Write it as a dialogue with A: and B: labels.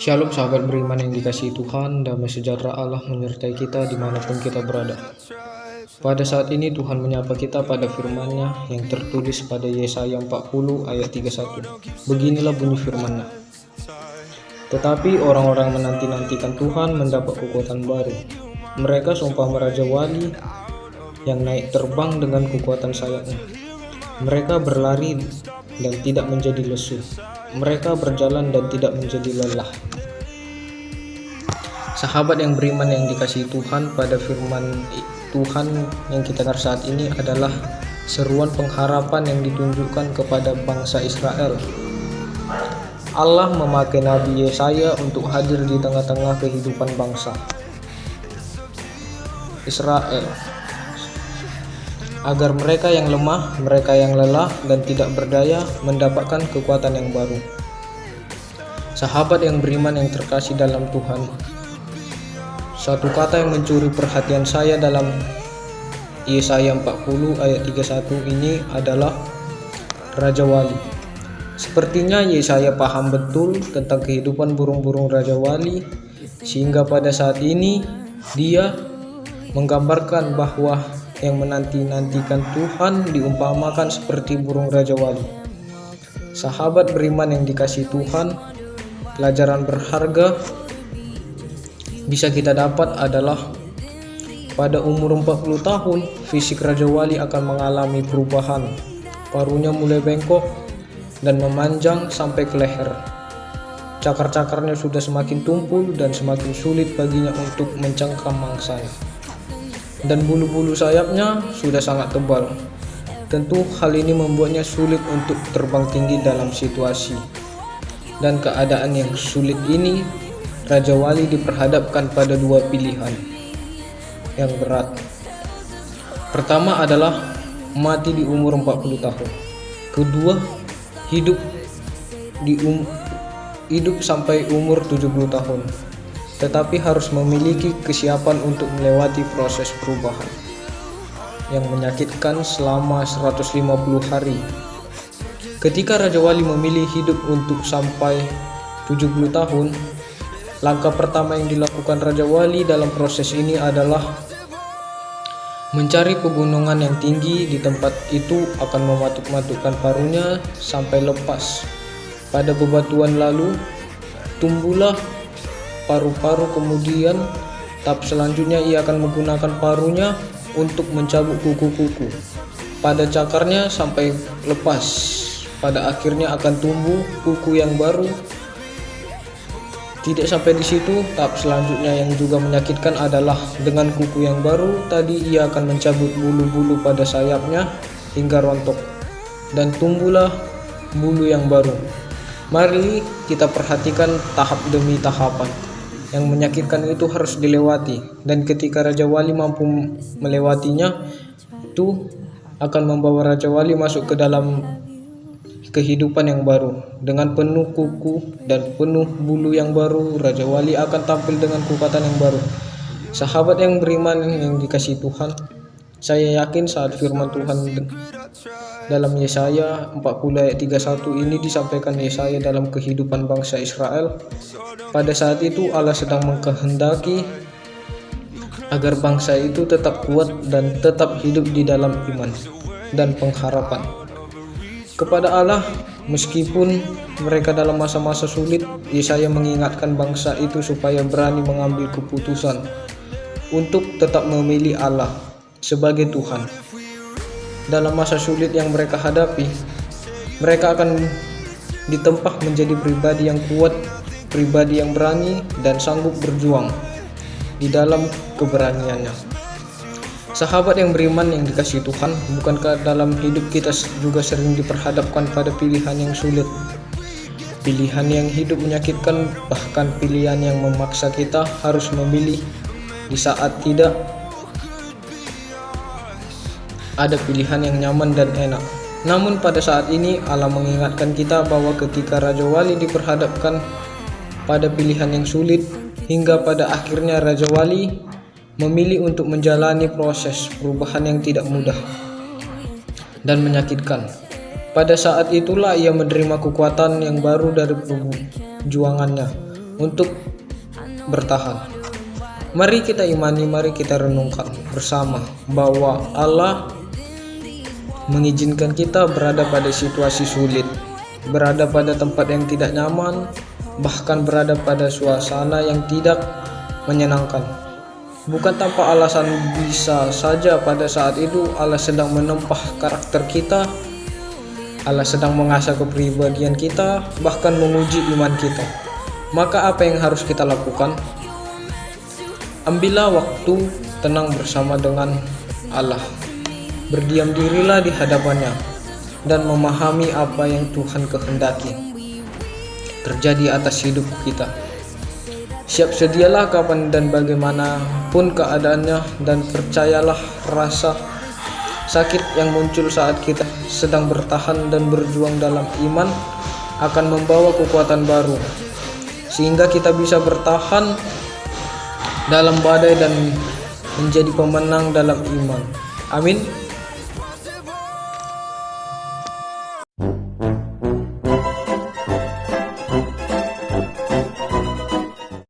A: Shalom sahabat beriman yang dikasihi Tuhan, damai sejahtera Allah menyertai kita dimanapun kita berada. Pada saat ini Tuhan menyapa kita pada firman-Nya yang tertulis pada Yesaya 40 ayat 31. Beginilah bunyi firman-Nya. Tetapi orang-orang menanti-nantikan Tuhan mendapat kekuatan baru. Mereka sumpah Raja Wali yang naik terbang dengan kekuatan sayapnya. Mereka berlari dan tidak menjadi lesu. Mereka berjalan dan tidak menjadi lelah. Sahabat yang beriman yang dikasihi Tuhan, pada firman Tuhan yang kita dengar saat ini adalah seruan pengharapan yang ditunjukkan kepada bangsa Israel. Allah memakai Nabi Yesaya untuk hadir di tengah-tengah kehidupan bangsa Israel, agar mereka yang lemah, mereka yang lelah dan tidak berdaya mendapatkan kekuatan yang baru. Sahabat yang beriman yang terkasih dalam Tuhan, satu kata yang mencuri perhatian saya dalam Yesaya 40 ayat 31 ini adalah Raja Wali. Sepertinya Yesaya paham betul tentang kehidupan burung-burung Raja Wali, sehingga pada saat ini dia menggambarkan bahwa yang menanti-nantikan Tuhan diumpamakan seperti burung Raja Wali. Sahabat beriman yang dikasihi Tuhan, pelajaran berharga bisa kita dapat adalah pada umur 40 tahun fisik Raja Wali akan mengalami perubahan. Paruhnya mulai bengkok dan memanjang sampai ke leher. Cakar-cakarnya sudah semakin tumpul dan semakin sulit baginya untuk mencengkam mangsanya. Dan bulu-bulu sayapnya sudah sangat tebal. Tentu hal ini membuatnya sulit untuk terbang tinggi dalam situasi dan keadaan yang sulit ini. Raja Wali diperhadapkan pada dua pilihan yang berat. Pertama adalah mati di umur 40 tahun. Kedua, hidup sampai umur 70 tahun. Tetapi harus memiliki kesiapan untuk melewati proses perubahan yang menyakitkan selama 150 hari. Ketika Raja Wali memilih hidup untuk sampai 70 tahun, langkah pertama yang dilakukan Raja Wali dalam proses ini adalah mencari pegunungan yang tinggi. Di tempat itu akan mematuk-matukkan paruhnya sampai lepas pada bebatuan, lalu tumbuhlah paru-paru. Kemudian tahap selanjutnya ia akan menggunakan paruhnya untuk mencabut kuku-kuku pada cakarnya sampai lepas. Pada akhirnya akan tumbuh kuku yang baru. Tidak sampai di situ, tahap selanjutnya yang juga menyakitkan adalah dengan kuku yang baru tadi ia akan mencabut bulu-bulu pada sayapnya hingga rontok dan tumbuhlah bulu yang baru. Mari kita perhatikan tahap demi tahapan. Yang menyakitkan itu harus dilewati, dan ketika Raja Wali mampu melewatinya, itu akan membawa Raja Wali masuk ke dalam kehidupan yang baru. Dengan penuh kuku dan penuh bulu yang baru, Raja Wali akan tampil dengan kekuatan yang baru. Sahabat yang beriman yang dikasihi Tuhan, saya yakin saat firman Tuhan dalam Yesaya 40 ayat 31 ini disampaikan Yesaya dalam kehidupan bangsa Israel. Pada saat itu Allah sedang mengkehendaki agar bangsa itu tetap kuat dan tetap hidup di dalam iman dan pengharapan kepada Allah. Meskipun mereka dalam masa-masa sulit, Yesaya mengingatkan bangsa itu supaya berani mengambil keputusan untuk tetap memilih Allah sebagai Tuhan. Dalam masa sulit yang mereka hadapi, mereka akan ditempa menjadi pribadi yang kuat, pribadi yang berani dan sanggup berjuang di dalam keberaniannya. Sahabat yang beriman yang dikasihi Tuhan, bukankah dalam hidup kita juga sering diperhadapkan pada pilihan yang sulit, pilihan yang hidup menyakitkan, bahkan pilihan yang memaksa kita harus memilih di saat tidak ada pilihan yang nyaman dan enak. Namun pada saat ini Allah mengingatkan kita bahwa ketika Raja Wali diperhadapkan pada pilihan yang sulit, hingga pada akhirnya Raja Wali memilih untuk menjalani proses perubahan yang tidak mudah dan menyakitkan. Pada saat itulah ia menerima kekuatan yang baru dari perjuangannya. untuk bertahan. Mari kita imani, mari kita renungkan bersama bahwa Allah mengizinkan kita berada pada situasi sulit, berada pada tempat yang tidak nyaman, bahkan berada pada suasana yang tidak menyenangkan. Bukan tanpa alasan, bisa saja pada saat itu Allah sedang menempah karakter kita, Allah sedang mengasah kepribadian kita, bahkan menguji iman kita. Maka apa yang harus kita lakukan? Ambillah waktu tenang bersama dengan Allah. Berdiam dirilah di hadapannya dan memahami apa yang Tuhan kehendaki terjadi atas hidup kita. Siap sedialah kapan dan bagaimanapun keadaannya, dan percayalah rasa sakit yang muncul saat kita sedang bertahan dan berjuang dalam iman akan membawa kekuatan baru, sehingga kita bisa bertahan dalam badai dan menjadi pemenang dalam iman. Amin.